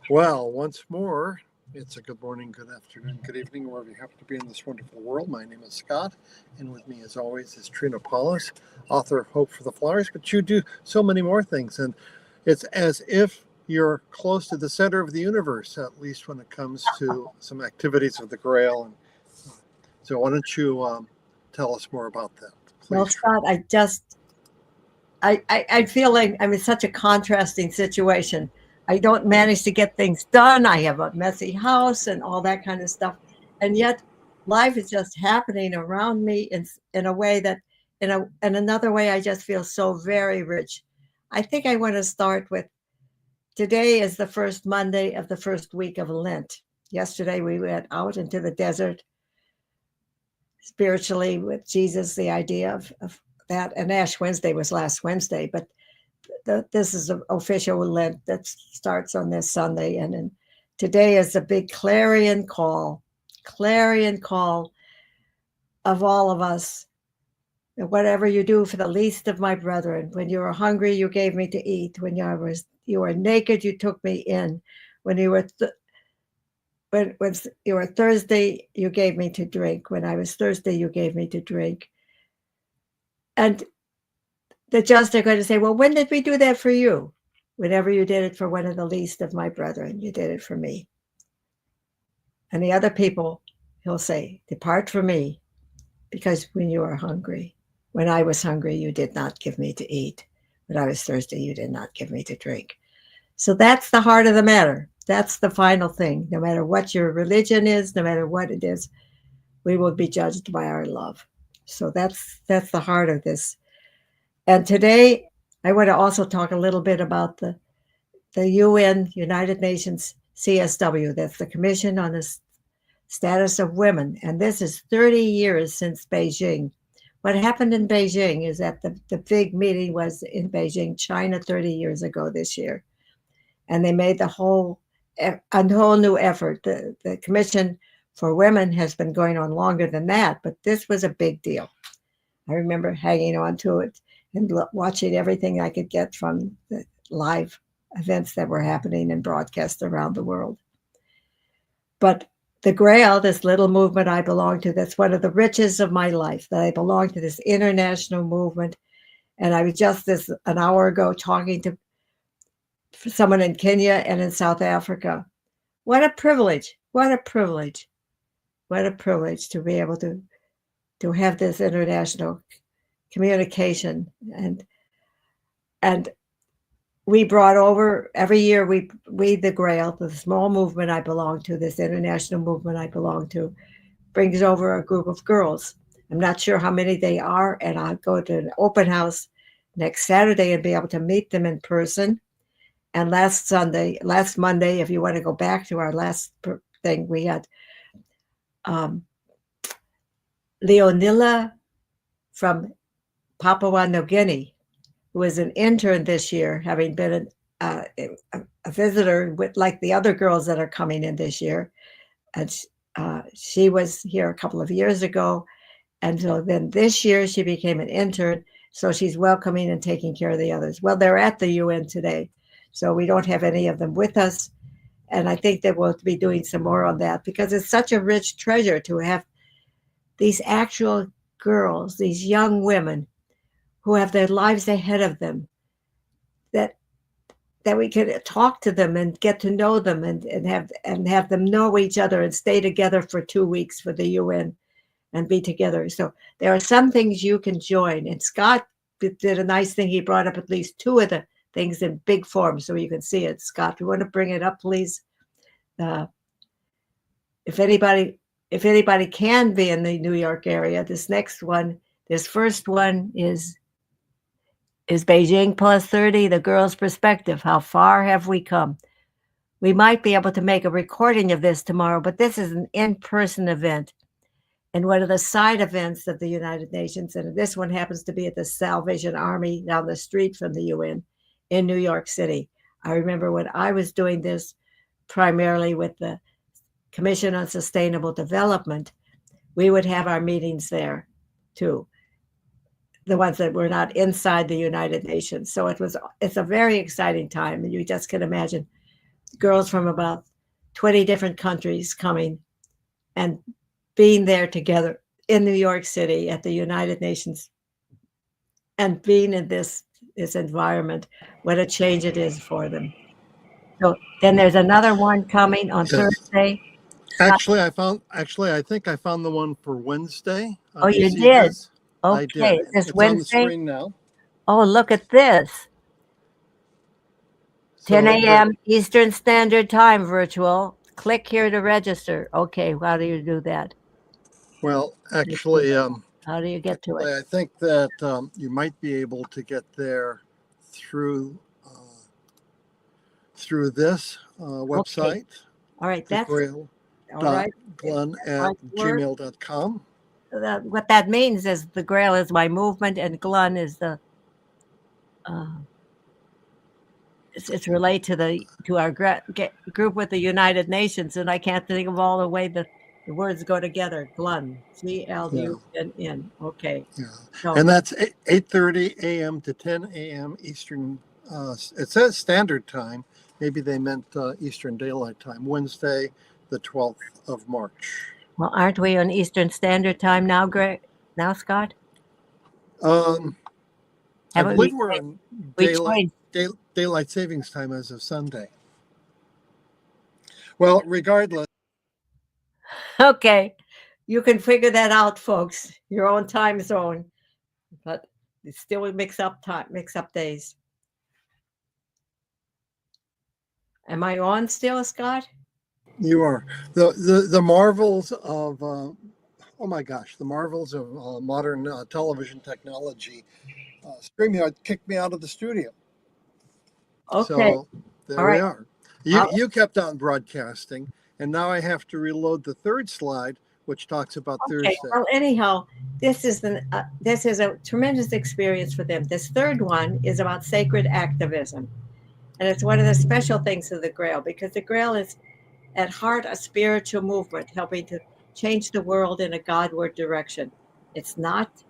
Well, once more, it's a good morning, good afternoon, good evening, wherever you happen to be in this wonderful world. My name is Scott, and with me, as always, is Trina Paulus, author of Hope for the Flowers. But you do so many more things, and it's as if you're close to the center of the universe, at least when it comes to some activities of the Grail. And so, why don't you tell us more about that, Well, please, Trina? Scott, I feel like I'm in such a contrasting situation. I don't manage to get things done. I have a messy house and all that kind of stuff. And yet life is just happening around me in a way that in another way I just feel so very rich. I think I want to start with today is the first Monday of the first week of Lent. Yesterday we went out into the desert spiritually with Jesus, the idea of that. And Ash Wednesday was last Wednesday, but this is an official Lent that starts on this Sunday. And today is a big clarion call of all of us. Whatever you do for the least of my brethren, when you were hungry, you gave me to eat. When you were naked, you took me in. When you were when you were thirsty, you gave me to drink. When I was thirsty, you gave me to drink. And the just are going to say, well, when did we do that for you? Whenever you did it for one of the least of my brethren, you did it for me. And the other people, he'll say, depart from me, because when you are hungry, when I was hungry, you did not give me to eat. When I was thirsty, you did not give me to drink. So that's the heart of the matter. That's the final thing. No matter what your religion is, no matter what it is, we will be judged by our love. So that's the heart of this. And today, I want to also talk a little bit about the UN, United Nations CSW. That's the Commission on the Status of Women. And this is 30 years since Beijing. What happened in Beijing is that the big meeting was in Beijing, China, 30 years ago this year. And they made a whole new effort. The Commission for Women has been going on longer than that, but this was a big deal. I remember hanging on to it and watching everything I could get from the live events that were happening and broadcast around the world. But the Grail, this little movement I belong to, that's one of the riches of my life, that I belong to this international movement. And I was just an hour ago talking to someone in Kenya and in South Africa. What a privilege. What a privilege. What a privilege to be able to have this international communication. And we brought over every year, we the Grail, the small movement I belong to, this international movement I belong to, brings over a group of girls. I'm not sure how many they are, and I'll go to an open house next Saturday and be able to meet them in person. And last Monday, if you want to go back to our last thing, we had Leonilla from Papua New Guinea, who was an intern this year, having been a visitor with like the other girls that are coming in this year. And she was here a couple of years ago. And so then this year she became an intern. So she's welcoming and taking care of the others. Well, they're at the UN today. So we don't have any of them with us. And I think that we'll be doing some more on that because it's such a rich treasure to have these actual girls, these young women who have their lives ahead of them, that we can talk to them and get to know them and have them know each other and stay together for 2 weeks for the UN and be together. So there are some things you can join. And Scott did a nice thing. He brought up at least two of the things in big form so you can see it. Scott, you want to bring it up, please? If anybody can be in the New York area, this first one is Beijing plus 30, the girl's perspective. How far have we come? We might be able to make a recording of this tomorrow, but this is an in-person event. And one of the side events of the United Nations, and this one happens to be at the Salvation Army down the street from the UN in New York City. I remember when I was doing this primarily with the Commission on Sustainable Development, we would have our meetings there too, the ones that were not inside the United Nations. So it's a very exciting time, and you just can imagine girls from about 20 different countries coming and being there together in New York City at the United Nations and being in this environment, what a change it is for them. So then there's another one coming on Yes. Thursday. Actually, I think I found the one for Wednesday. Oh, Do you you see did? this? I Okay, did. is this It's on the Wednesday? screen now. Oh, look at this. 10 So a.m. Eastern Standard Time virtual. Click here to register. Okay, how do you do that? well, Let's see. actually, How do you get to it? I think that you might be able to get there through through this website, All right, the that's Grail all right. Glenn at Right word. gmail.com. What that means is the Grail is my movement, and Glun is the it's related to our group with the United Nations, and I can't think of all the way the words go together. Glun, Yeah, Glunn. Okay, yeah. so And that's 8:30 a.m. to 10 a.m. Eastern. It says Standard Time. Maybe they meant Eastern Daylight Time. Wednesday, the 12th of March. well, aren't we on Eastern Standard Time now, Greg? Now, Scott, Um, I haven't believe we're on we changed? daylight savings time as of Sunday. Well, regardless. Okay, you can figure that out, folks. Your own time zone, but it still mix up days. Am I on still, Scott? You are the marvels of oh my gosh, the marvels of modern television technology. StreamYard kicked me out of the studio, Okay, so there all we right. are. You kept on broadcasting, and now I have to reload the third slide, which talks about Okay. Thursday. Well, anyhow, this is a tremendous experience for them. This third one is about sacred activism, and it's one of the special things of the Grail because the Grail is at heart a spiritual movement helping to change the world in a Godward direction. It's not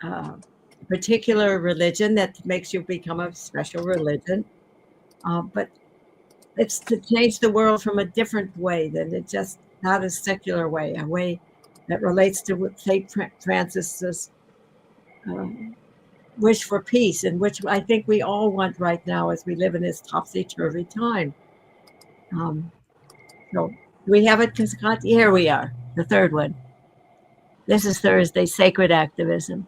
a particular religion that makes you become a special religion, but it's to change the world from a different way than it just not a secular way, a way that relates to St. Francis's um, wish for peace, and which I think we all want right now as we live in this topsy-turvy time. Um, so do we have it, Scott? Here we are, the third one. This is Thursday, Sacred Activism.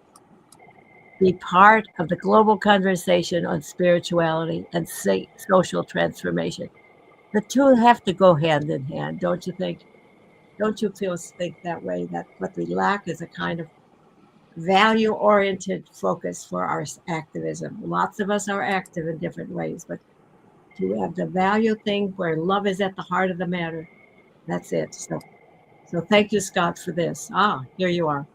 Be part of the global conversation on spirituality and social transformation. The two have to go hand in hand, don't you think? Don't you think that way? That what we lack is a kind of value-oriented focus for our activism. Lots of us are active in different ways, but to have the value thing where love is at the heart of the matter, that's it. So thank you, Scott, for this. Here you are.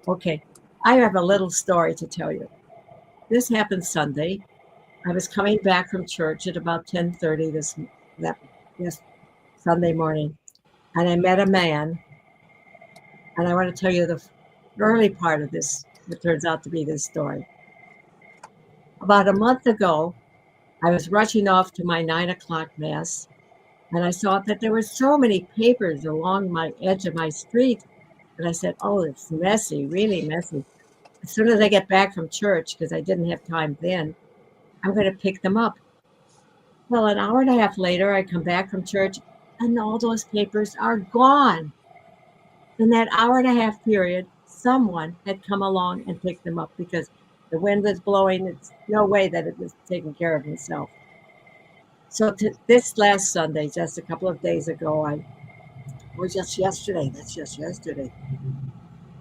Okay, I have a little story to tell you. This happened Sunday. I was coming back from church at about 10:30 this Sunday morning, and I met a man. And I want to tell you the early part of this, what turns out to be this story. About a month ago, I was rushing off to my 9 o'clock mass, and I saw that there were so many papers along my edge of my street. And I said, oh, it's messy, really messy. As soon as I get back from church, because I didn't have time then, I'm going to pick them up. Well, an hour and a half later, I come back from church, and all those papers are gone. In that hour and a half period, someone had come along and picked them up because the wind was blowing. It's no way that it was taking care of itself. So this last Sunday, just a couple of days ago, that's just yesterday,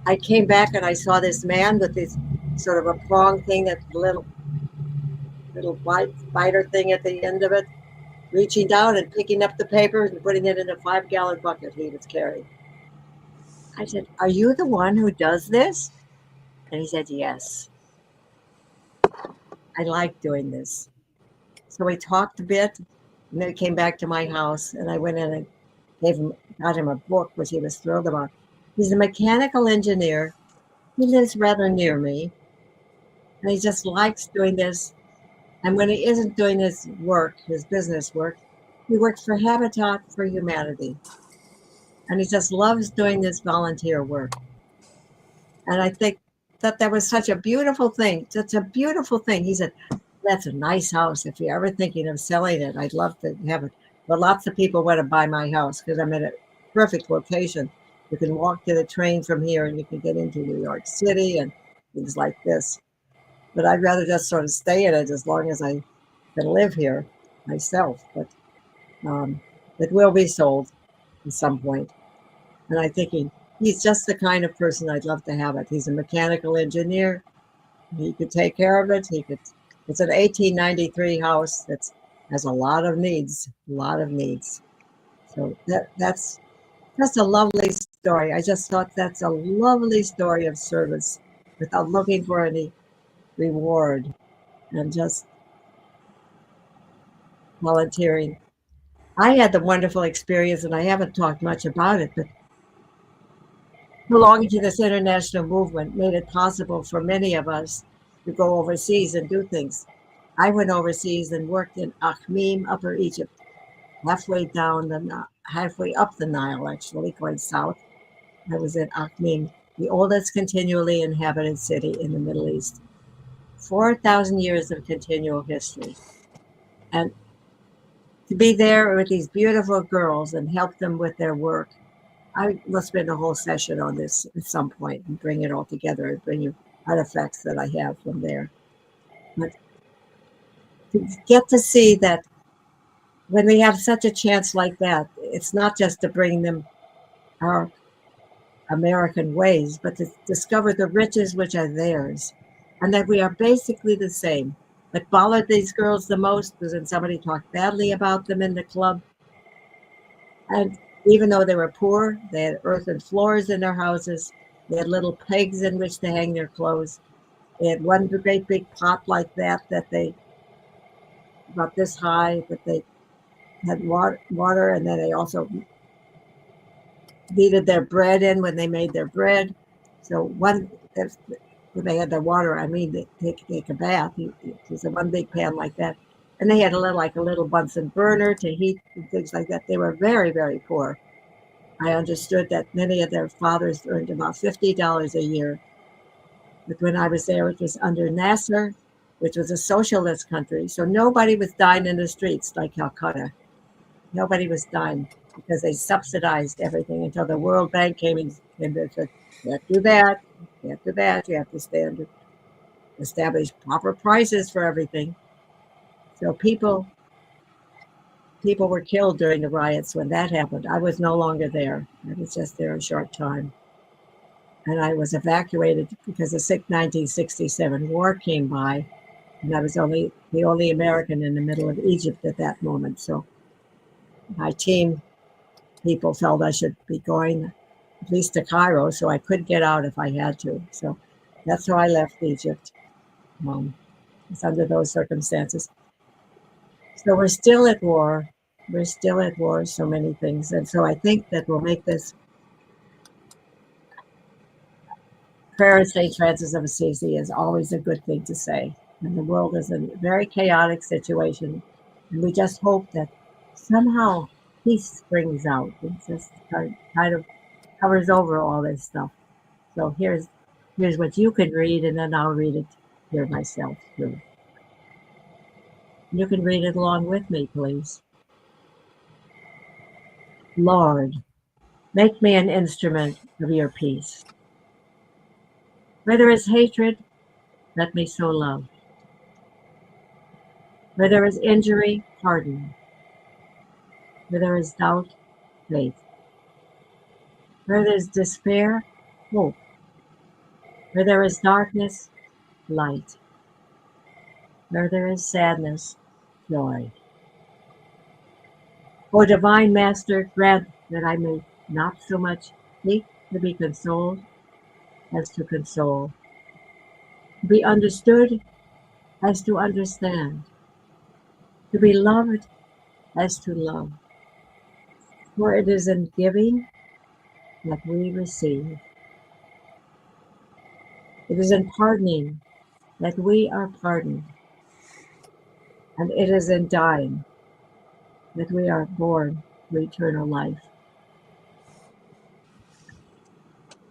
I came back and I saw this man with this sort of a prong thing, that little white spider thing at the end of it, reaching down and picking up the paper and putting it in a 5-gallon bucket he was carrying. I said, are you the one who does this? And he said, yes. I like doing this. So we talked a bit, and then he came back to my house, and I went in and got him a book, which he was thrilled about. He's a mechanical engineer. He lives rather near me, and he just likes doing this. And when he isn't doing his business work, He works for Habitat for Humanity, and he just loves doing this volunteer work. And I think that that was such a beautiful thing. Such a beautiful thing. He said, "That's a nice house. If you're ever thinking of selling it, I'd love to have it." But lots of people want to buy my house because I'm in a perfect location. You can walk to the train from here, and you can get into New York City and things like this. But I'd rather just sort of stay in it as long as I can live here myself. But um, it will be sold at some point. And I'm thinking, he's just the kind of person I'd love to have it. He's a mechanical engineer. He could take care of it. He could. It's an 1893 house that has a lot of needs, a lot of needs. So that's just a lovely story. I just thought that's a lovely story of service without looking for any reward and just volunteering. I had the wonderful experience, and I haven't talked much about it, but belonging to this international movement made it possible for many of us to go overseas and do things. I went overseas and worked in Akhmim, Upper Egypt, halfway up the Nile, actually, going south. I was in Akhmim, the oldest continually inhabited city in the Middle East. 4,000 years of continual history. And to be there with these beautiful girls and help them with their work. I will spend a whole session on this at some point and bring it all together and bring you artifacts that I have from there. But to get to see that when we have such a chance like that, it's not just to bring them our American ways, but to discover the riches which are theirs, and that we are basically the same. What bothered these girls the most was when somebody talked badly about them in the club. And even though they were poor, they had earthen floors in their houses. They had little pegs in which to hang their clothes. They had one great big pot like that they about this high, that they had water, and then they also kneaded their bread in when they made their bread. So when they had their water, I mean, they take a bath. It was a one big pan like that. And they had like a little Bunsen burner to heat and things like that. They were very, very poor. I understood that many of their fathers earned about $50 a year. But when I was there, it was under Nasser, which was a socialist country. So nobody was dying in the streets like Calcutta. Nobody was dying because they subsidized everything until the World Bank came and said, you can't do that, you can't do that, you have to establish proper prices for everything. So people were killed during the riots when that happened. I was no longer there. I was just there a short time. And I was evacuated because the 1967 war came by, and I was the only American in the middle of Egypt at that moment. So my team people felt I should be going at least to Cairo, so I could get out if I had to. So that's how I left Egypt. It's under those circumstances. So we're still at war. We're still at war, so many things. And so I think that we'll make this prayer of St. Francis of Assisi is always a good thing to say. And the world is in a very chaotic situation. And we just hope that somehow peace springs out. It just kind of covers over all this stuff. So here's what you can read, and then I'll read it here myself too. You can read it along with me, please. Lord, make me an instrument of your peace. Where there is hatred, let me sow love. Where there is injury, pardon. Where there is doubt, faith. Where there is despair, hope. Where there is darkness, light. Where there is sadness, joy. O divine Master, grant that I may not so much seek to be consoled as to console, to be understood as to understand, to be loved as to love. For it is in giving that we receive. It is in pardoning that we are pardoned. And it is in dying that we are born to eternal life.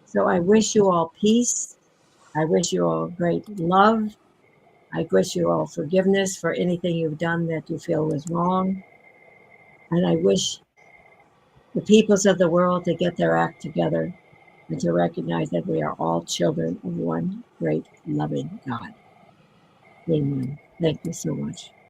So I wish you all peace. I wish you all great love. I wish you all forgiveness for anything you've done that you feel was wrong. And I wish the peoples of the world to get their act together and to recognize that we are all children of one great loving God. Amen. Thank you so much.